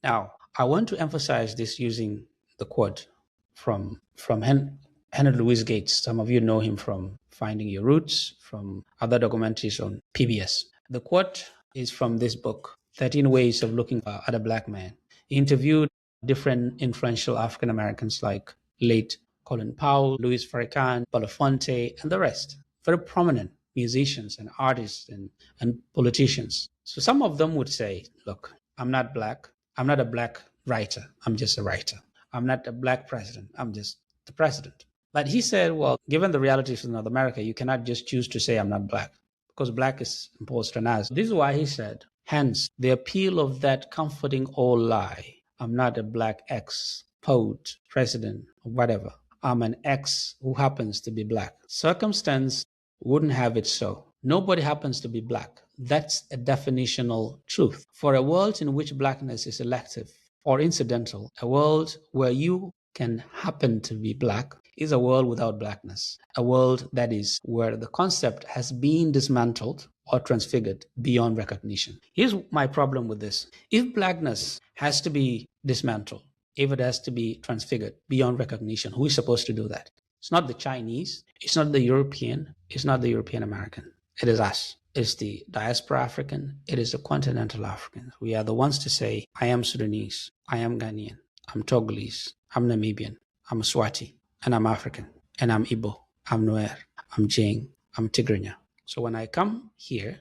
Now, I want to emphasize this using the quote from Henry Louis Gates. Some of you know him from Finding Your Roots, from other documentaries on PBS. The quote is from this book, 13 Ways of Looking at a Black Man. He interviewed different influential African Americans like late Colin Powell, Louis Farrakhan, Belafonte, and the rest. Very prominent musicians and artists and politicians. So some of them would say, look, I'm not black. I'm not a black writer. I'm just a writer. I'm not a black president. I'm just the president. But he said, well, given the realities of North America, you cannot just choose to say I'm not black because black is imposed on us. This is why he said, hence the appeal of that comforting old lie. I'm not a black ex, poet, president, or whatever. I'm an ex who happens to be black. Circumstance wouldn't have it so. Nobody happens to be black. That's a definitional truth. For a world in which blackness is elective or incidental, a world where you can happen to be black is a world without blackness, a world that is where the concept has been dismantled or transfigured beyond recognition. Here's my problem with this. If blackness has to be dismantled, if it has to be transfigured beyond recognition, who is supposed to do that? It's not the Chinese, it's not the European, it's not the European American. It is us. It's the diaspora African, it is the continental Africans. We are the ones to say, I am Sudanese, I am Ghanaian, I'm Togolese, I'm Namibian, I'm Swati, and I'm African, and I'm Igbo, I'm Nuer, I'm Jing, I'm Tigrinya. So when I come here,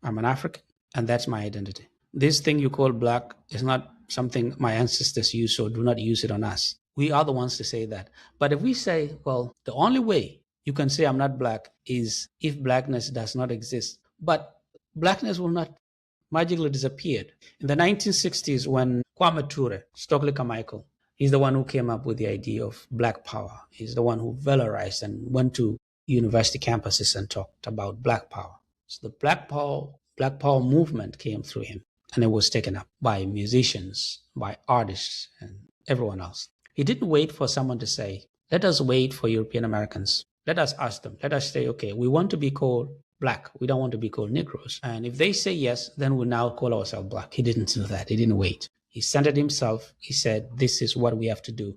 I'm an African, and that's my identity. This thing you call black is not something my ancestors used, so do not use it on us. We are the ones to say that. But if we say, well, the only way you can say I'm not black is if blackness does not exist. But blackness will not magically disappear. In the 1960s, when Kwame Ture, Stokely Carmichael, he's the one who came up with the idea of black power. He's the one who valorized and went to university campuses and talked about black power. So the black power movement came through him, and it was taken up by musicians, by artists, and everyone else. He didn't wait for someone to say, let us wait for European Americans. Let us ask them. Let us say, okay, we want to be called black. We don't want to be called Negroes. And if they say yes, then we now call ourselves black. He didn't do that. He didn't wait. He centered himself. He said, this is what we have to do.